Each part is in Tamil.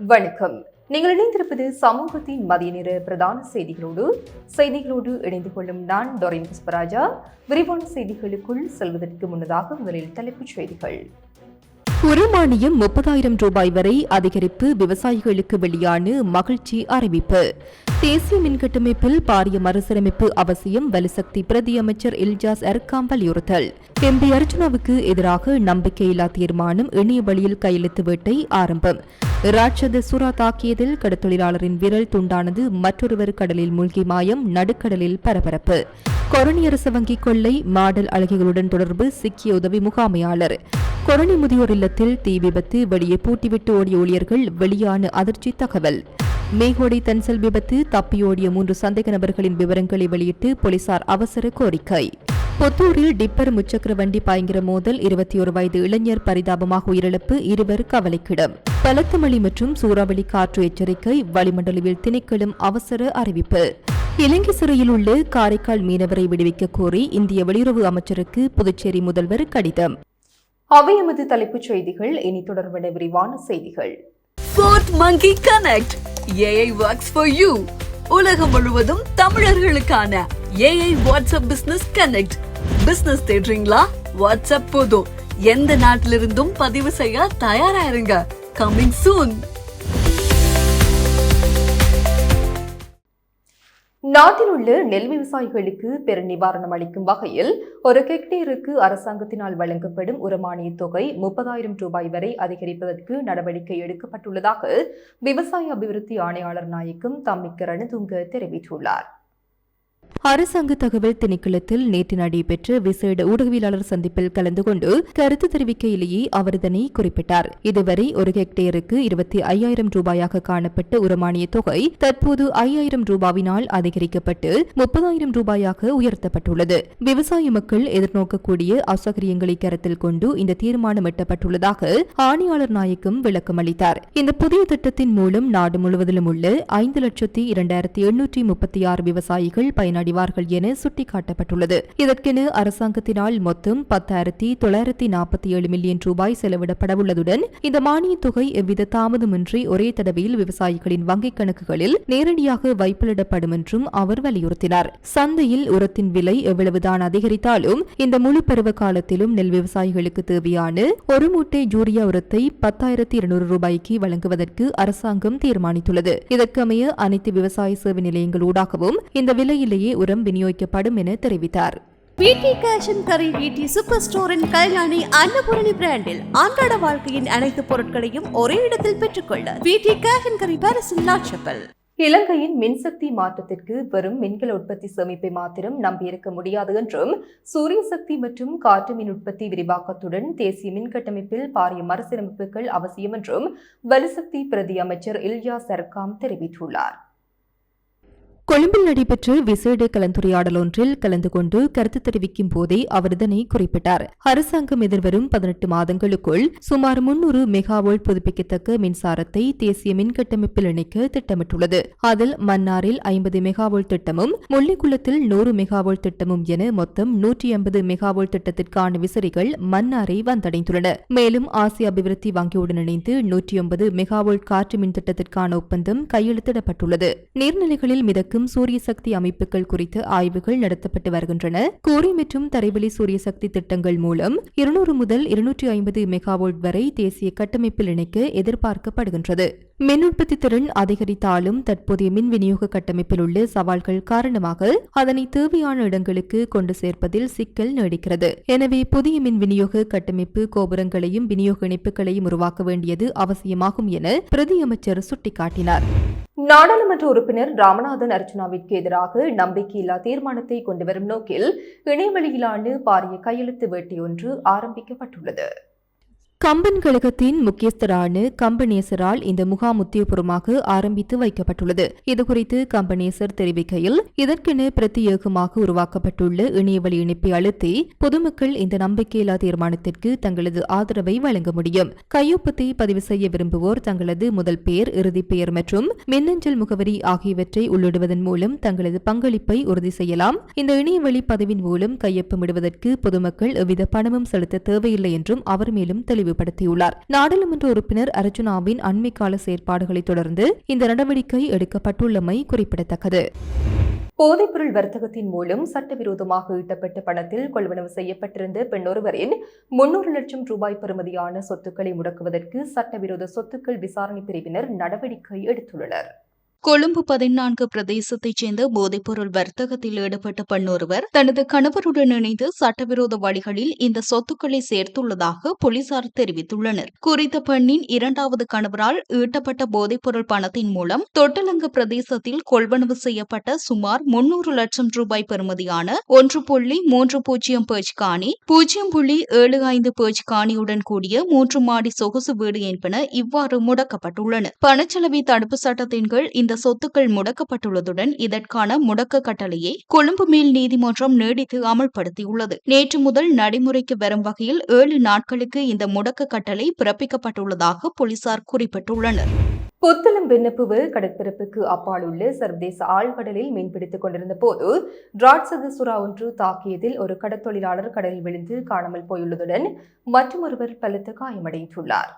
வணக்கம். நீங்கள் இணைந்திருப்பது சமூகத்தின் மதிய நேர பிரதான செய்திகளோடு இணைந்து கொள்ளும் நான் டொரின் புஷ்பராஜா. விரிவான செய்திகளுக்குள் செல்வதற்கு முன்னதாக முதலில் தலைப்புச் செய்திகள். உரமானியம் 30,000 ரூபாய் வரை அதிகரிப்பு விவசாயிகளுக்கு வெளியான மகிழ்ச்சி அறிவிப்பு. தேசிய மின்கட்டமைப்பில் பாரிய மறுசீரமைப்பு அவசியம் வலுசக்தி பிரதி அமைச்சர் இல்ஜாஸ் எர்காம் வலியுறுத்தல். எம்பி அர்ஜுனாவுக்கு எதிராக நம்பிக்கையில்லா தீர்மானம் இணைய வழியில் கையெழுத்து வேட்டை ஆரம்பம். ராட்சத சுறா தாக்கியதில் கடற்தொழிலாளரின் விரல் துண்டானது மற்றொருவர் கடலில் மூழ்கி மாயம் நடுக்கடலில் பரபரப்பு. கொரணி அரசு வங்கி கொள்ளை மாடல் அழகிகளுடன் தொடர்பு சிக்கிய உதவி முகாமையாளர். கொரணி முதியோர் இல்லத்தில் தீ விபத்து வெளியே பூட்டிவிட்டு ஓடிய ஊழியர்கள் வெளியான அதிர்ச்சி தகவல். மேகோடை தன்சல் விபத்து தப்பியோடிய 3 சந்தேக நபர்களின் விவரங்களை வெளியிட்டு போலீசார் அவசர கோரிக்கை. புத்தூரில் டிப்பர் முச்சக்கர வண்டி பயங்கர மோதல் 21 வயது இளைஞர் பரிதாபமாக உயிரிழப்பு 2 கவலைக்கிடம். பலத்த மழை மற்றும் சூறாவளி காற்று எச்சரிக்கை வளிமண்டலவில் திணைக்களம் அவசர அறிவிப்பு. இலங்கை சிறையில் உள்ள காரைக்கால் மீனவரை விடுவிக்க கோரி இந்திய வெளியுறவு அமைச்சருக்கு புதுச்சேரி முதல்வர் கடிதம். அவை எமது தலைப்புச் செய்திகள். இனி தொடர்பான விரிவான செய்திகள். Fourth Monkey Connect AI works for you. உலகம் முழுவதும் தமிழர்களுக்கான AI WhatsApp business connect. Business தேடுறீங்களா? வாட்ஸ்அப் போதும். எந்த நாட்டிலிருந்தும் பதிவு செய்ய தயாரா இருங்க. Coming soon. நாட்டில் உள்ள நெல் விவசாயிகளுக்கு பெரு நிவாரணம் அளிக்கும் வகையில் ஒரு ஹெக்டேருக்கு அரசாங்கத்தினால் வழங்கப்படும் உரமானிய தொகை 30,000 ரூபாய் வரை அதிகரிப்பதற்கு நடவடிக்கை எடுக்கப்பட்டுள்ளதாக விவசாய அபிவிருத்தி ஆணையாளர் நாயகம் தம்மிக்க ரணதுங்க தெரிவித்துள்ளார். அரசாங்க தகவல் திணைக்களத்தில் நேற்று நடைபெற்ற விசேட ஊடகவியலாளர் சந்திப்பில் கலந்து கொண்டு கருத்து தெரிவிக்கையிலேயே அவர் இதனை குறிப்பிட்டார். இதுவரை ஒரு ஹெக்டேருக்கு 25,000 ரூபாயாக காணப்பட்ட உரமானிய தொகை தற்போது 5,000 ரூபாவினால் அதிகரிக்கப்பட்டு 30,000 ரூபாயாக உயர்த்தப்பட்டுள்ளது. விவசாய மக்கள் எதிர்நோக்கக்கூடிய அசௌகரியங்களை கருத்தில் கொண்டு இந்த தீர்மானம் எட்டப்பட்டுள்ளதாக ஆணையாளர் நாயகம் விளக்கம் அளித்தார். இந்த புதிய திட்டத்தின் மூலம் நாடு முழுவதிலும் உள்ள 5,02,836 விவசாயிகள் பயனடைவார்கள் என சுட்டிக்காட்டப்பட்டுள்ளது. இதற்கென அரசாங்கத்தினால் மொத்தம் 10,947 மில்லியன் ரூபாய் செலவிடப்படவுள்ளதுடன் இந்த மானிய தொகை எவ்வித தாமதமின்றி ஒரே தடவையில் விவசாயிகளின் வங்கிக் கணக்குகளில் நேரடியாக வைப்பிலிடப்படும் என்றும் அவர் வலியுறுத்தினார். சந்தையில் உரத்தின் விலை எவ்வளவுதான் அதிகரித்தாலும் இந்த முழு பருவ காலத்திலும் நெல் விவசாயிகளுக்கு தேவையான ஒரு மூட்டை யூரியா உரத்தை 10,200 ரூபாய்க்கு வழங்குவதற்கு அரசாங்கம் தீர்மானித்துள்ளது. இதற்கமைய அனைத்து விவசாய சேவை நிலையங்களூடாகவும் இந்த விலையிலேயே உரம் விநியோகிக்கப்படும் என தெரிவித்தார். வீட்டி கேஷ் அண்ட் கரி வீட்டி சூப்பர் ஸ்டோரின் கல்யாணி அன்னபூரணி பிராண்டில் அன்றாட வாழ்க்கையின் அனைத்து பொருட்களையும் ஒரே இடத்தில் பெற்றுக்கொள்ள வீட்டி கேஷ் அண்ட் கரி பாரிஸின் லாட்சப்பல். இலங்கையின் மின்சக்தி மாற்றத்திற்கு வெறும் மின்கல உற்பத்தி சேமிப்பை மாத்திரம் நம்பியிருக்க முடியாது என்றும் சூரிய சக்தி மற்றும் காற்று மின் உற்பத்தி விரிவாக்கத்துடன் தேசிய மின்கட்டமைப்பில் பாரிய மறுசீரமைப்புகள் அவசியம் என்றும் வலுசக்தி பிரதி அமைச்சர் இல்ஜாஸ் எர்காம் தெரிவித்துள்ளார். கொழும்பில் நடைபெற்ற விசேட கலந்துரையாடல் ஒன்றில் கலந்து கொண்டு கருத்து தெரிவிக்கும் போதே அவர் இதனை குறிப்பிட்டார். அரசாங்கம் எதிர்வரும் 18 மாதங்களுக்குள் சுமார் 300 மெகாவோல்ட் புதுப்பிக்கத்தக்க மின்சாரத்தை தேசிய மின்கட்டமைப்பில் இணைக்க திட்டமிட்டுள்ளது. அதில் மன்னாரில் 50 மெகாவோல்ட் திட்டமும் முள்ளிக்குளத்தில் 100 மெகாவோல்ட் திட்டமும் என மொத்தம் 150 மெகாவோல்ட் திட்டத்திற்கான விசிறிகள் மன்னாரை வந்தடைந்துள்ளன. மேலும் ஆசிய அபிவிருத்தி வங்கியுடன் இணைந்து 109 மெகாவோல்ட் காற்று மின் திட்டத்திற்கான ஒப்பந்தம் கையெழுத்திடப்பட்டுள்ளது. நீர்நிலைகளில் மிதக்கும் சூரிய சக்தி அமைப்புகள் குறித்த ஆய்வுகள் நடத்தப்பட்டு வருகின்றன. கோரி மற்றும் தரைவழி சூரிய சக்தி திட்டங்கள் மூலம் 200 முதல் 250 மெகாவோல்ட் வரை தேசிய கட்டமைப்பில் இணைக்க எதிர்பார்க்கப்படுகின்றது. மின் உற்பத்தி திறன் அதிகரித்தாலும் தற்போதைய மின் விநியோக கட்டமைப்பில் உள்ள சவால்கள் காரணமாக அதனை தேவையான இடங்களுக்கு கொண்டு சேர்ப்பதில் சிக்கல் நீடிக்கிறது. எனவே புதிய மின் விநியோக கட்டமைப்பு கோபுரங்களையும் விநியோக இணைப்புகளையும் உருவாக்க வேண்டியது அவசியமாகும் என பிரதி அமைச்சர் சுட்டிக்காட்டினார். நாடாளுமன்ற உறுப்பினர் ராமநாதன் அர்ஜுனாவிற்கு எதிராக நம்பிக்கையில்லா தீர்மானத்தை கொண்டுவரும் நோக்கில் இணையவழியிலான பாரிய கையெழுத்து வேட்டை ஒன்று ஆரம்பிக்கப்பட்டுள்ளது. கம்பன் கழகத்தின் முக்கியஸ்தரான கம்பனேசரால் இந்த முகாம் உத்தியோகபூர்வமாக ஆரம்பித்து வைக்கப்பட்டுள்ளது. இதுகுறித்து கம்பனேசர் தெரிவிக்கையில், இதற்கென பிரத்யேகமாக உருவாக்கப்பட்டுள்ள இணையவழி இணைப்பை அழுத்தி பொதுமக்கள் இந்த நம்பிக்கையில்லா தீர்மானத்திற்கு தங்களது ஆதரவை வழங்க முடியும். கையொப்பத்தை பதிவு செய்ய விரும்புவோர் தங்களது முதல் பெயர், இறுதி பெயர் மற்றும் மின்னஞ்சல் முகவரி ஆகியவற்றை உள்ளிடுவதன் மூலம் தங்களது பங்களிப்பை உறுதி செய்யலாம். இந்த இணையவழி பதிவின் மூலம் கையொப்பமிடுவதற்கு பொதுமக்கள் எவ்வித பணமும் செலுத்த தேவையில்லை என்றும் அவர் மேலும் தெளிவு தெளிவுபடுத்தியுள்ளார். நாடாளுமன்ற உறுப்பினர் அர்ஜுனாவின் அண்மைக்கால செயற்பாடுகளை தொடர்ந்து இந்த நடவடிக்கை எடுக்கப்பட்டுள்ளமை குறிப்பிடத்தக்கது. போதைப்பொருள் வர்த்தகத்தின் மூலம் சட்டவிரோதமாக ஈட்டப்பட்ட பணத்தில் கொள்வனவு செய்யப்பட்டிருந்த பெண்ணொருவரின் 300 லட்சம் ரூபாய் பெறுமதியான சொத்துக்களை முடக்குவதற்கு சட்டவிரோத சொத்துக்கள் விசாரணை பிரிவினர் நடவடிக்கை எடுத்துள்ளனர். கொழும்பு 14 பிரதேசத்தைச் சேர்ந்த போதைப்பொருள் வர்த்தகத்தில் ஈடுபட்ட பெண்ணொருவர் தனது கணவருடன் இணைந்து சட்டவிரோத வழிகளில் இந்த சொத்துக்களை சேர்த்துள்ளதாக போலீசார் தெரிவித்துள்ளனர். குறித்த பெண்ணின் 2வது கணவரால் ஈட்டப்பட்ட போதைப்பொருள் பணத்தின் மூலம் தொட்டலங்க பிரதேசத்தில் கொள்வனவு செய்யப்பட்ட சுமார் 300 லட்சம் ரூபாய் பெறுமதியான 1.30 பேஜ் காணி, 0.75 பேஜ் காணியுடன் கூடிய 3 மாடி சொகுசு வீடு என்பன இவ்வாறு முடக்கப்பட்டுள்ளன. பணச்செலவை தடுப்பு சட்டத்தின் கீழ் இந்த சொத்துக்கள் முடக்கப்பட்டுள்ளதுடன் இதற்கான முடக்க கட்டளையை கொழும்பு மேல் நீதிமன்றம் நீடித்து அமல்படுத்தியுள்ளது. நேற்று முதல் நடைமுறைக்கு வரும் வகையில் 7 நாட்களுக்கு இந்த முடக்க கட்டளை பிறப்பிக்கப்பட்டுள்ளதாக போலீசார் குறிப்பிட்டுள்ளனர். புத்தளம் வெண்ணப்புவு கடற்பரப்புக்கு அப்பால் உள்ள சர்வதேச ஆழ்கடலில் மீன்பிடித்துக் கொண்டிருந்த போது ராட்சத சுறா ஒன்று தாக்கியதில் ஒரு கடற்தொழிலாளர் கடலில் விழுந்து காணாமல் போயுள்ளதுடன் மற்றொருவர் பலத்த காயமடைந்துள்ளார்.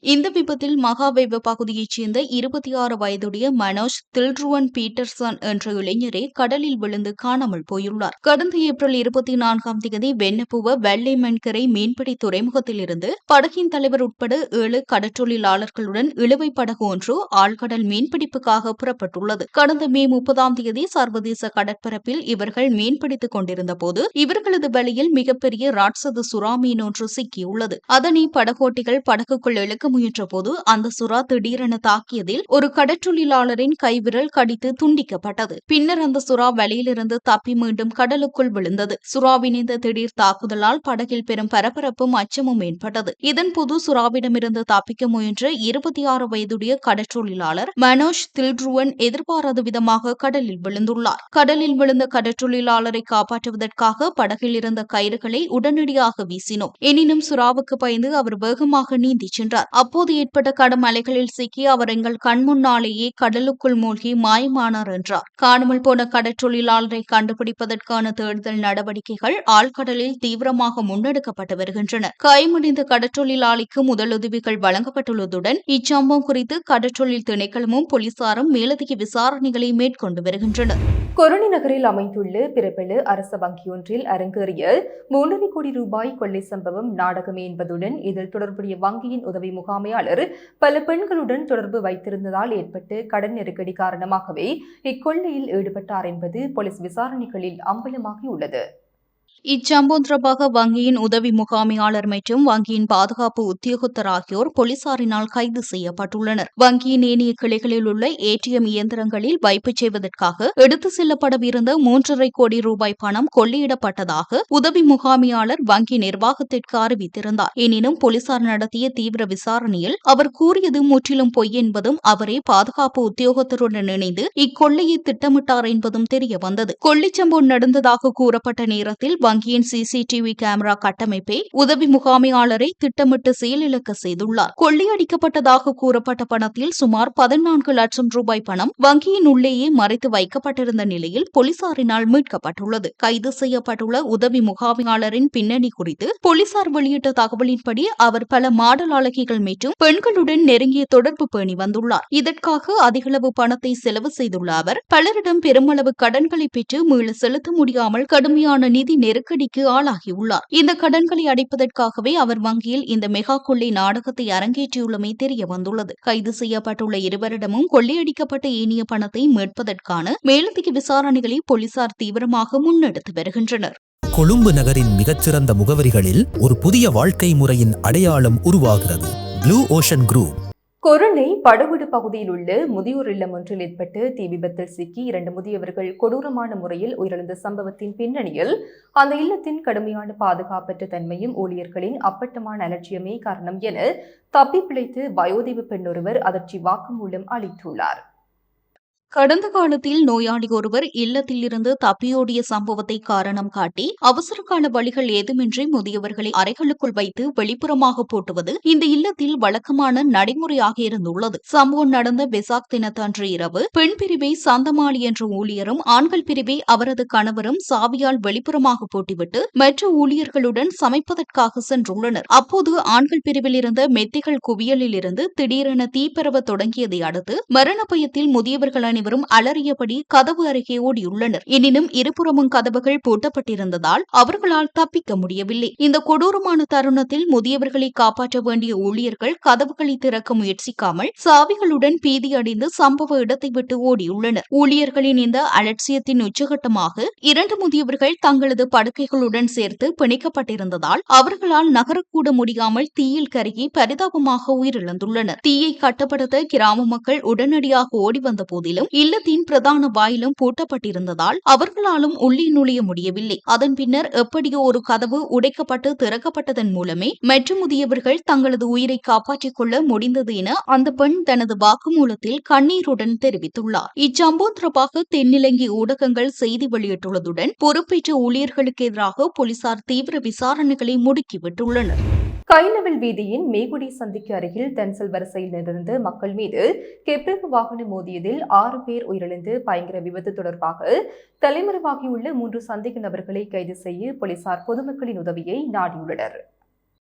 இந்த விபத்தில் மகாவேவ பகுதியைச் சேர்ந்த 26 வயதுடைய மனோஜ் தில்ருவன் பீட்டர்சன் என்ற இளைஞரே கடலில் விழுந்து காணாமல் போயுள்ளார். கடந்த ஏப்ரல் 24ஆம் தேதி வெண்ணப்புவ வெள்ளைமண்கரை மீன்பிடி துறைமுகத்தில் இருந்து படகின் தலைவர் உட்பட 7 கடற்றொழிலாளர்களுடன் இழுவை படகு ஒன்று ஆழ்கடல் மீன்பிடிப்புக்காக புறப்பட்டுள்ளது. கடந்த மே 30ஆம் தேதி சர்வதேச கடற்பரப்பில் இவர்கள் மீன்பிடித்துக் கொண்டிருந்த போது இவர்களது வலையில் மிகப்பெரிய ராட்சத சுறா மீன் ஒன்று சிக்கியுள்ளது. அதனை படகோட்டிகள் படகுக்குள் இழுக்க முயன்றபோது அந்த சுறா திடீரென தாக்கியதில் ஒரு கடற்றொழிலாளரின் கைவிரல் கடித்து துண்டிக்கப்பட்டது. பின்னர் அந்த சுறா வலையிலிருந்து தப்பி மீண்டும் கடலுக்குள் விழுந்தது. சுறாவின் இந்த திடீர் தாக்குதலால் படகில் பெரும் பரபரப்பும் அச்சமும் ஏற்பட்டது. இதன்போது சுறாவிடமிருந்து தப்பிக்க முயன்ற 26 வயதுடைய கடற்றொழிலாளர் மனோஜ் தில்ருவன் எதிர்பாராத விதமாக கடலில் விழுந்துள்ளார். கடலில் விழுந்த கடற்றொழிலாளரை காப்பாற்றுவதற்காக படகில் இருந்த கயிறுகளை உடனடியாக வீசினோம். எனினும் சுறாவுக்கு பயந்து அவர் வேகமாக நீந்திச் சென்றார். அப்போது ஏற்பட்ட கடும் அலைகளில் சிக்கி அவர் எங்கள் கண் முன்னாலேயே கடலுக்குள் மூழ்கி மாயமானார் என்றார். காணாமல் போன கடற்றொழிலாளரை கண்டுபிடிப்பதற்கான தேடுதல் நடவடிக்கைகள் ஆழ்கடலில் தீவிரமாக முன்னெடுக்கப்பட்டு வருகின்றன. காயமடைந்த கடற்றொழிலாளிக்கு முதலுதவிகள் வழங்கப்பட்டுள்ளதுடன் இச்சம்பவம் குறித்து கடற்றொழில் திணைக்களமும் போலீசாரும் மேலதிக விசாரணைகளை மேற்கொண்டு வருகின்றனர். கொரணி நகரில் அமைந்துள்ள பிரபல அரச வங்கியொன்றில் அரங்கேறிய 3.5 கோடி ரூபாய் கொள்ளை சம்பவம் நாடகமே என்பதுடன் இதில் தொடர்புடைய வங்கியின் உதவி முகாமையாளர் பல பெண்களுடன் தொடர்பு வைத்திருந்ததால் ஏற்பட்ட கடன் நெருக்கடி காரணமாகவே இக்கொள்ளையில் ஈடுபட்டார் என்பது போலீஸ் விசாரணைகளில் அம்பலமாகியுள்ளது. இச்சம்பவம் தொடர்பாக வங்கியின் உதவி முகாமையாளர் மற்றும் வங்கியின் பாதுகாப்பு உத்தியோகத்தர் ஆகியோர் போலீசாரினால் கைது செய்யப்பட்டுள்ளனர். வங்கியின் ஏனைய கிளைகளில் உள்ள ஏடிஎம் இயந்திரங்களில் வைப்பு செய்வதற்காக எடுத்து செல்லப்படவிருந்த 3.5 கோடி ரூபாய் பணம் கொள்ளையிடப்பட்டதாக உதவி முகாமையாளர் வங்கி நிர்வாகத்திற்கு அறிவித்திருந்தார். எனினும் போலீசார் நடத்திய தீவிர விசாரணையில் அவர் கூறியது முற்றிலும் பொய் என்பதும் அவரே பாதுகாப்பு உத்தியோகத்தருடன் இணைந்து இக்கொள்ளையை திட்டமிட்டார் என்பதும் தெரியவந்தது. கொள்ளைச் சம்பவம் நடந்ததாக கூறப்பட்ட நேரத்தில் வங்கியின் சிசிடிவி கேமரா கட்டமைப்பை உதவி முகாமையாளரை திட்டமிட்டு செயலிழக்க செய்துள்ளார். கொள்ளையடிக்கப்பட்டதாக கூறப்பட்ட பணத்தில் சுமார் 14 லட்சம் ரூபாய் பணம் வங்கியின் உள்ளேயே மறைத்து வைக்கப்பட்டிருந்த நிலையில் போலீசாரினால் மீட்கப்பட்டுள்ளது. கைது செய்யப்பட்டுள்ள உதவி முகாமையாளரின் பின்னணி குறித்து போலீசார் வெளியிட்ட தகவலின்படி அவர் பல மாடல் அழகிகள் மற்றும் பெண்களுடன் நெருங்கிய தொடர்பு பேணி வந்துள்ளார். இதற்காக அதிகளவு பணத்தை செலவு செய்துள்ள அவர் பலரிடம் பெருமளவு கடன்களை பெற்று மீள செலுத்த முடியாமல் கடுமையான நிதி நெருக்கடிக்கு ஆளாகியுள்ளார். இந்த கடன்களை அடைப்பதற்காகவே அவர் வங்கியில் இந்த மெகா கொள்ளை நாடகத்தை அரங்கேற்றியுள்ளமை தெரிய வந்துள்ளது. கைது செய்யப்பட்டுள்ள இருவரிடமும் கொள்ளையடிக்கப்பட்ட ஏனைய பணத்தை மீட்பதற்கான மேலதிக விசாரணைகளை போலீசார் தீவிரமாக முன்னெடுத்து வருகின்றனர். கொழும்பு நகரின் மிகச்சிறந்த முகவரிகளில் ஒரு புதிய வாழ்க்கை முறையின் அடையாளம் உருவாகிறது. Blue ocean group. கொரணை படகுடு பகுதியில் உள்ள முதியோர் இல்லம் ஒன்றில் ஏற்பட்ட தீ விபத்தில் சிக்கி 2 முதியவர்கள் கொடூரமான முறையில் உயிரிழந்த சம்பவத்தின் பின்னணியில் அந்த இல்லத்தின் கடுமையான பாதுகாப்பற்ற தன்மையும் ஊழியர்களின் அப்பட்டமான அலட்சியமே காரணம் என தப்பி பிழைத்து வயோதிப பெண்ணொருவர் அதிர்ச்சி வாக்குமூலம் அளித்துள்ளார். கடந்த காலத்தில் நோயாளி ஒருவர் இல்லத்தில் இருந்து தப்பியோடிய சம்பவத்தை காரணம் காட்டி அவசரகால வழிகள் ஏதுமின்றி முதியவர்களை அறைகளுக்குள் வைத்து வெளிப்புறமாக பூட்டுவது இந்த இல்லத்தில் வழக்கமான நடைமுறையாக இருந்துள்ளது. சம்பவம் நடந்த வெசாக் தினத்தன்று இரவு பெண் பிரிவை சந்தமாளி என்ற ஊழியரும் ஆண்கள் பிரிவை அவரது கணவரும் சாவியால் வெளிப்புறமாக பூட்டிவிட்டு மற்ற ஊழியர்களுடன் சமைப்பதற்காக சென்றுள்ளனர். அப்போது ஆண்கள் பிரிவில் இருந்த மெத்திகள் குவியலில் இருந்து திடீரென தீப்பரவ தொடங்கியதை அடுத்து மரண பயத்தில் முதியவர்கள் அனைவரும் அலறியபடி கதவு அருகே ஓடியுள்ளனர். எனினும் இருபுறமும் கதவுகள் பூட்டப்பட்டிருந்ததால் அவர்களால் தப்பிக்க முடியவில்லை. இந்த கொடூரமான தருணத்தில் முதியவர்களை காப்பாற்ற வேண்டிய ஊழியர்கள் கதவுகளை திறக்க முயற்சிக்காமல் சாவிகளுடன் பீதியடைந்து சம்பவ இடத்தை விட்டு ஓடியுள்ளனர். ஊழியர்களின் இந்த அலட்சியத்தின் உச்சகட்டமாக 2 முதியவர்கள் தங்களது படுக்கைகளுடன் சேர்த்து பிணைக்கப்பட்டிருந்ததால் அவர்களால் நகரக்கூட முடியாமல் தீயில் கருகி பரிதாபமாக உயிரிழந்துள்ளனர். தீயை கட்டுப்படுத்த கிராம மக்கள் உடனடியாக ஓடி வந்த போதிலும் இல்லத்தின் பிரதான வாயிலும் பூட்டப்பட்டிருந்ததால் அவர்களாலும் உள்ளே நுழைய முடியவில்லை. அதன் பின்னர் எப்படியோ ஒரு கதவு உடைக்கப்பட்டு திறக்கப்பட்டதன் மூலமே மற்ற முதியவர்கள் தங்களது உயிரை காப்பாற்றிக் கொள்ள முடிந்தது என அந்த பெண் தனது வாக்குமூலத்தில் கண்ணீருடன் தெரிவித்துள்ளார். இச்சம்பவம் தொடர்பாக தென்னிலங்கை ஊடகங்கள் செய்தி வெளியிட்டுள்ளதுடன் பொறுப்பேற்ற ஊழியர்களுக்கு எதிராக போலீசார் தீவிர விசாரணைகளை முடுக்கிவிட்டுள்ளனர். கைநவில் வீதியின் மேகுடி சந்திக்கு அருகில் தென்சல் வரிசையில் நின்றிருந்த மக்கள் மீது கெப்ரிக் வாகனம் மோதியதில் 6 பேர் உயிரிழந்து பயங்கர விபத்து தொடர்பாக தலைமறைவாகியுள்ள 3 சந்தேக நபர்களை கைது செய்ய போலீசார் பொதுமக்களின் உதவியை நாடியுள்ளனர்.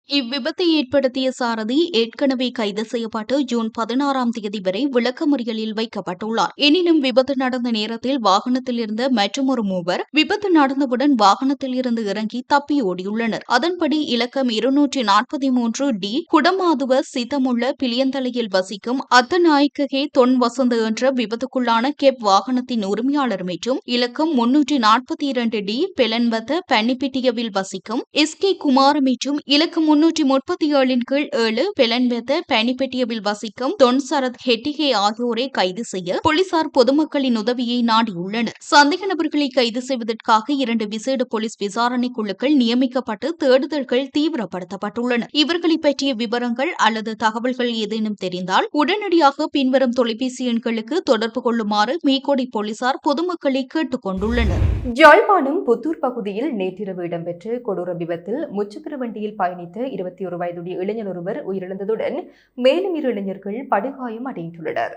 இவ்விபத்தை ஏற்படுத்திய சாரதி ஏற்கனவே கைது செய்யப்பட்டு ஜூன் 16ஆம் தேதி வரை விளக்கமறியலில் வைக்கப்பட்டுள்ளார். எனினும் விபத்து நடந்த நேரத்தில் வாகனத்தில் இருந்த மற்றொரு மூவர் விபத்து நடந்தவுடன் வாகனத்தில் இருந்து இறங்கி தப்பி ஓடியுள்ளனர். அதன்படி இலக்கம் 243D குடமாதுவ சித்தமுள்ள பிளியந்தலையில் வசிக்கும் அத்தநாயக்ககே தொன் வசந்த என்ற விபத்துக்குள்ளான கெப் வாகனத்தின் உரிமையாளர் மற்றும் இலக்கம் 342D பெலன்வத்த பன்னிப்பிட்டியவில் வசிக்கும் SK குமார் மற்றும் இலக்கம் 337 கீழ் 7 பெலன்வெத்த பனிப்பெட்டியவில் வசிக்கும் தொன் சரத் ஹெட்டிகே ஆகியோரை கைது செய்ய போலீசார் பொதுமக்களின் உதவியை நாடியுள்ளனர். சந்தேக நபர்களை கைது செய்வதற்காக 2 விசேட போலீஸ் விசாரணை குழுக்கள் நியமிக்கப்பட்டு தேடுதல்கள் தீவிரப்படுத்தப்பட்டுள்ளன. இவர்களை பற்றிய விவரங்கள் அல்லது தகவல்கள் ஏதேனும் தெரிந்தால் உடனடியாக பின்வரும் தொலைபேசி எண்களுக்கு தொடர்பு கொள்ளுமாறு மீகோடி போலீசார் பொதுமக்களை கேட்டுக் கொண்டுள்ளனர். யாழ்ப்பாணம் புத்தூர் பகுதியில் நேற்றிரவு இடம்பெற்ற கொடூர விபத்தில் முச்சக்கர வண்டியில் பயணித்த 21 வயதுடைய இளைஞர் ஒருவர் உயிரிழந்ததுடன் மேலும் 2 இளைஞர்கள் படுகாயம் அடைந்துள்ளனர்.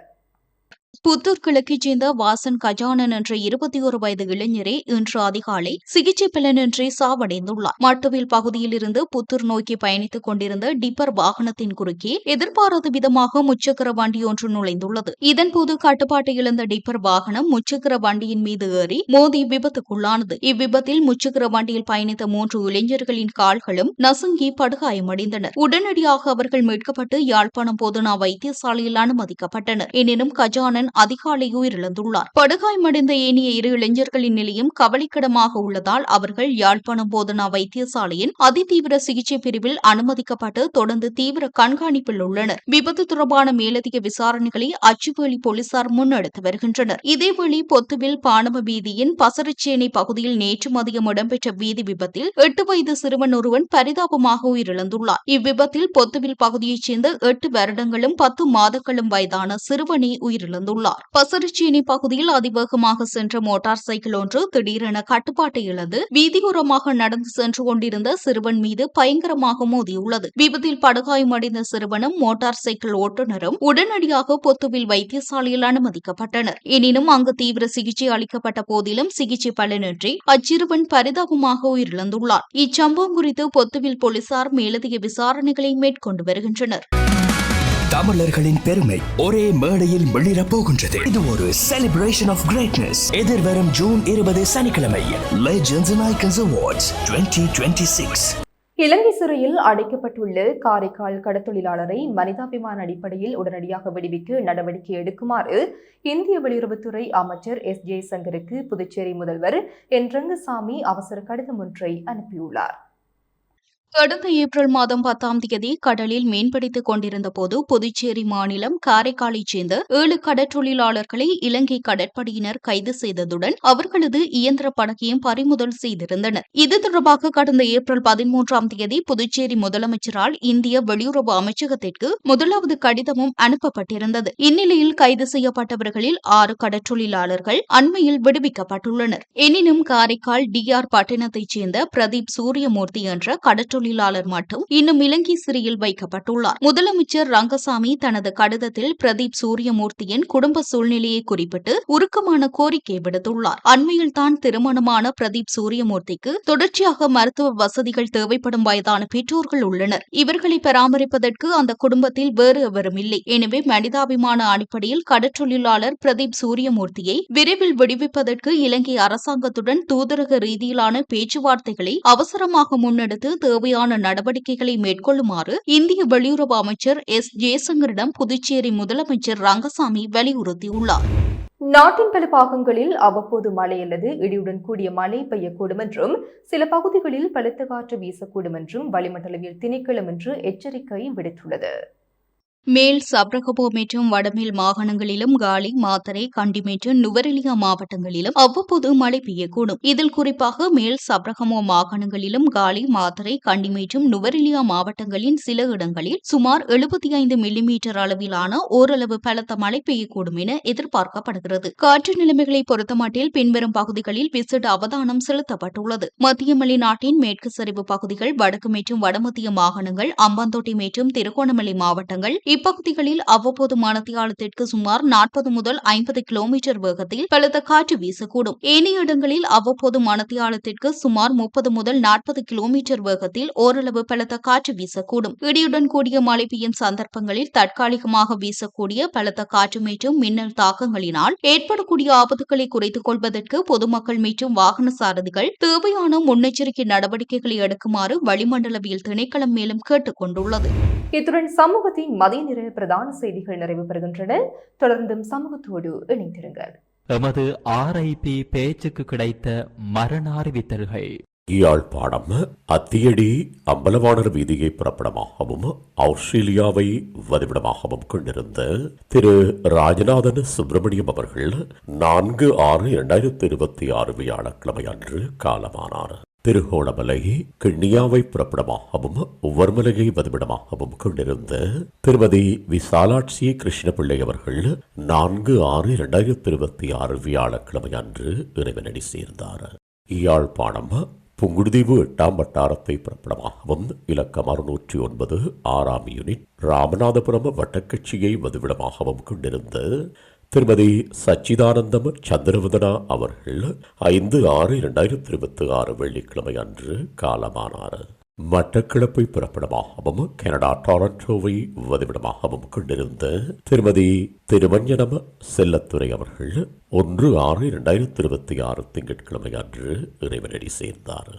புத்தூர் கிழக்கைச் சேர்ந்த வாசன் கஜானன் என்ற 21 வயது இளைஞரே இன்று அதிகாலை சிகிச்சை பலனின்றி சாவடைந்துள்ளார். மட்டுவில் பகுதியில் இருந்து புத்தூர் நோக்கி பயணித்துக் கொண்டிருந்த டிப்பர் வாகனத்தின் குறுக்கே எதிர்பாராத விதமாக முச்சக்கர வண்டி ஒன்று நுழைந்துள்ளது. இதன்போது கட்டுப்பாட்டை இழந்த டிப்பர் வாகனம் முச்சக்கர வண்டியின் மீது ஏறி மோதி விபத்துக்குள்ளானது. இவ்விபத்தில் முச்சக்கர வண்டியில் பயணித்த 3 இளைஞர்களின் கால்களும் நசுங்கி படுகாயமடைந்தனர். உடனடியாக அவர்கள் மீட்கப்பட்டு யாழ்ப்பாணம் போதனா வைத்தியசாலையில் அனுமதிக்கப்பட்டனர். எனினும் கஜானன் அதிகாலை உயிரிழந்துள்ளார். படுகாயமடைந்த ஏனைய 2 இளைஞர்களின் நிலையும் கவலைக்கிடமாக உள்ளதால் அவர்கள் யாழ்ப்பாணம் போதனா வைத்தியசாலையின் அதிதீவிர சிகிச்சை பிரிவில் அனுமதிக்கப்பட்டு தொடர்ந்து தீவிர கண்காணிப்பில் உள்ளனர். விபத்து தொடர்பான மேலதிக விசாரணைகளை அச்சுவேலி போலீசார் முன்னெடுத்து வருகின்றனர். இதேவேளை பொத்துவில் பாணம வீதியின் பசரச்சேனை பகுதியில் நேற்று மதியம் இடம்பெற்ற வீதி விபத்தில் 8 வயது சிறுவன் ஒருவன் பரிதாபமாக உயிரிழந்துள்ளார். இவ்விபத்தில் பொத்துவில் பகுதியைச் சேர்ந்த 8 வருடங்களும் 10 மாதங்களும் வயதான சிறுவனை உயிரிழந்துள்ளார். பசரச்சேனை பகுதியில் அதிவேகமாக சென்ற மோட்டார் சைக்கிள் ஒன்று திடீரென கட்டுப்பாட்டை இழந்து வீதியோரமாக நடந்து சென்று கொண்டிருந்த சிறுவன் மீது பயங்கரமாக மோதியுள்ளது. விபத்தில் படுகாயமடைந்த சிறுவனும் மோட்டார் சைக்கிள் ஓட்டுநரும் உடனடியாக பொத்துவில் வைத்தியசாலையில் அனுமதிக்கப்பட்டனர். எனினும் அங்கு தீவிர சிகிச்சை அளிக்கப்பட்ட போதிலும் சிகிச்சை பலனின்றி அச்சிறுவன் பரிதாபமாக உயிரிழந்துள்ளார். இச்சம்பவம் குறித்து பொத்துவில் போலீசார் மேலதிக விசாரணைகளை மேற்கொண்டு வருகின்றனர். தமிழர்களின் பெருமை ஒரே மேடையில் வெளியிடப் போகின்றது. இது ஒரு செலிப்ரேஷன் ஆஃப் கிரேட்னஸ். எதிர்வரும் ஜூன் 20 சனிக்கிழமை லெஜெண்ட்ஸ் அண்ட் ஐகான்ஸ் அவார்ட்ஸ் 2026. இலங்கை சிறையில் அடைக்கப்பட்டுள்ள காரைக்கால் கடத்தொழிலாளரை மனிதாபிமான அடிப்படையில் உடனடியாக விடுவிக்க நடவடிக்கை எடுக்குமாறு இந்திய வெளியுறவுத்துறை அமைச்சர் S. ஜெய்சங்கருக்கு புதுச்சேரி முதல்வர் என். ரங்கசாமி அவசர கடிதம் ஒன்றை அனுப்பியுள்ளார். கடந்த ஏப்ரல் மாதம் 10ஆம் தேதி கடலில் மீன்பிடித்துக் கொண்டிருந்த போது புதுச்சேரி மாநிலம் காரைக்காலைச் சேர்ந்த 7 கடற்றொழிலாளர்களை இலங்கை கடற்படையினர் கைது செய்ததுடன் அவர்களது இயந்திர படகையும் பறிமுதல் செய்திருந்தனர். இது தொடர்பாக கடந்த ஏப்ரல் 13ஆம் தேதி புதுச்சேரி முதலமைச்சரால் இந்திய வெளியுறவு அமைச்சகத்திற்கு முதலாவது கடிதமும் அனுப்பப்பட்டிருந்தது. இந்நிலையில் கைது செய்யப்பட்டவர்களில் 6 கடற்றொழிலாளர்கள் அண்மையில் விடுவிக்கப்பட்டுள்ளனர். எனினும் காரைக்கால் DR பட்டினத்தைச் சேர்ந்த பிரதீப் சூரியமூர்த்தி என்ற கடற்றொழிலாளர் மட்டும் இன்னும் இலங்கை சிறையில் வைக்கப்பட்டுள்ளார். முதலமைச்சர் ரங்கசாமி தனது கடிதத்தில் பிரதீப் சூரியமூர்த்தியின் குடும்ப சூழ்நிலையை குறிப்பிட்டு உருக்கமான கோரிக்கை விடுத்துள்ளார். அண்மையில் தான் திருமணமான பிரதீப் சூரியமூர்த்திக்கு தொடர்ச்சியாக மருத்துவ வசதிகள் தேவைப்படும் வயதான பெற்றோர்கள் உள்ளனர். இவர்களை பராமரிப்பதற்கு அந்த குடும்பத்தில் வேறு எவரும் இல்லை. எனவே மனிதாபிமான அடிப்படையில் கடற்றொழிலாளர் பிரதீப் சூரியமூர்த்தியை விரைவில் விடுவிப்பதற்கு இலங்கை அரசாங்கத்துடன் தூதரக ரீதியிலான பேச்சுவார்த்தைகளை அவசரமாக முன்னெடுத்து தேவையான நடவடிக்கைகளை மேற்கொள்ளுமாறு இந்திய வெளியுறவு அமைச்சர் ஜெய்சங்கரிடம் புதுச்சேரி முதலமைச்சர் ரங்கசாமி வலியுறுத்தியுள்ளார். நாட்டின் பல பாகங்களில் அவ்வப்போது மழை அல்லது இடியுடன் கூடிய மழை பெய்யக்கூடும் என்றும் சில பகுதிகளில் பலத்த காற்று வீசக்கூடும் என்றும் வளிமண்டலவியல் திணைக்களம் இன்று எச்சரிக்கை விடுத்துள்ளது. மேல் சப்ரகபோ மற்றும் வடமேல் மாகாணங்களிலும் காலி, மாத்தறை, கண்டி மற்றும் நுவரெலியா மாவட்டங்களிலும் அவ்வப்போது மழை பெய்யக்கூடும். இதில் குறிப்பாக மேல் சப்ரகமோ மாகாணங்களிலும் காலி, மாத்தறை, கண்டி மற்றும் நுவரெலியா மாவட்டங்களின் சில இடங்களில் சுமார் 75 மில்லிமீட்டர் அளவிலான ஓரளவு பலத்த மழை பெய்யக்கூடும் என எதிர்பார்க்கப்படுகிறது. காற்று நிலைமைகளை பொறுத்தமட்டில் பின்வரும் பகுதிகளில் விசேட அவதானம் செலுத்தப்பட்டுள்ளது. மத்திய மலைநாட்டின் மேற்கு சரிவு பகுதிகள், வடக்கு மற்றும் வடமத்திய மாகாணங்கள், அம்பாந்தோட்டை மற்றும் திருகோணமலை மாவட்டங்கள் இப்பகுதிகளில் அவ்வப்போது மணித்தியாலத்திற்கு சுமார் 40 முதல் 50 கிலோமீட்டர் வேகத்தில் பலத்த காற்று வீசக்கூடும். ஏனைய இடங்களில் அவ்வப்போது மணித்தியாலத்திற்கு சுமார் 30 முதல் 40 கிலோமீட்டர் வேகத்தில் ஓரளவு பலத்த காற்று வீசக்கூடும். இடியுடன் கூடிய மழை பெய்யும் சந்தர்ப்பங்களில் தற்காலிகமாக வீசக்கூடிய பலத்த காற்று மற்றும் மின்னல் தாக்கங்களினால் ஏற்படக்கூடிய ஆபத்துக்களை குறைத்துக் கொள்வதற்கு பொதுமக்கள் மற்றும் வாகன சாரதிகள் தேவையான முன்னெச்சரிக்கை நடவடிக்கைகளை எடுக்குமாறு வளிமண்டலவியல் திணைக்களம் மேலும் கேட்டுக் கொண்டுள்ளது. இத்துடன் சமூகத்தின் மதிய நிற பிரதான செய்திகள் நிறைவு பெறுகின்றன. தொடர்ந்தும் சமூகத்தோடு இணைந்திருங்கள். எமது RIP பேச்சுக்கு கிடைத்த மரண அறிவித்தல்கள். யாழ்ப்பாணம் அத்தியடி அம்பலவாணர் வீதியை புறப்படமாகவும் ஆஸ்திரேலியாவை வதிவிடமாகவும் கொண்டிருந்த திரு ராஜநாதன் சுப்பிரமணியம் அவர்கள் 4/6/2026 வியாழக்கிழமை அன்று காலமானார். திருகோணமலை கிண்ணியாவை புறப்படமாகவும் உவர்மலையை வதிவிடமாகவும் கொண்டிருந்த திருமதி விசாலாட்சி கிருஷ்ணபிள்ளை அவர்கள் 4/6/2026 வியாழக்கிழமை அன்று இறைவனடி சேர்ந்தார். யாழ்ப்பாணம் புங்குடுதீவு 8ஆம் வட்டாரத்தை புறப்படமாகவும் இலக்கம் 609 6ஆம் யூனிட் ராமநாதபுரம் வட்டக்கட்சியை வதிவிடமாகவும் கொண்டிருந்த திருமதி சச்சிதானந்தம் சந்திரவதனா அவர்கள் 5/6/2026 வெள்ளிக்கிழமை அன்று காலமானார். மட்டக்களப்பை புறப்படமாகவும் கனடா டொரண்டோவை வதிவிடமாகவும் கொண்டிருந்த திருமதி திருமஞ்சனம் செல்லத்துறை அவர்கள் 1/6/2026 திங்கட்கிழமை அன்று இறைவனடி சேர்ந்தார்.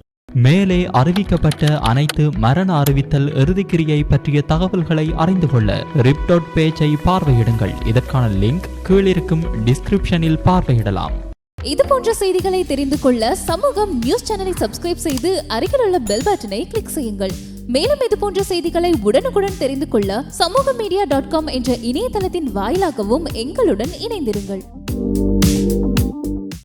மேலே அறிவிக்கப்பட்ட அனைத்து மரண அறிவித்தல் இறுதிக்கிரியை பற்றிய தகவல்களை அறிந்து கொள்ள ரிப் பேஜை பார்வையிடுங்கள். இதற்கான லிங்க் கீழிருக்கும் டிஸ்கிரிப்ஷனில் பார்வையிடலாம். இது போன்ற செய்திகளை தெரிந்து கொள்ள சமூகம் நியூஸ் சேனலை சப்ஸ்கிரைப் செய்து அருகில் உள்ள பெல் பட்டனை கிளிக் செய்யுங்கள். மேலும் இது போன்ற செய்திகளை உடனுக்குடன் தெரிந்து கொள்ள சமூகமீடியா.com என்ற இணையதளத்தின் வாயிலாகவும் எங்களுடன் இணைந்திருங்கள்.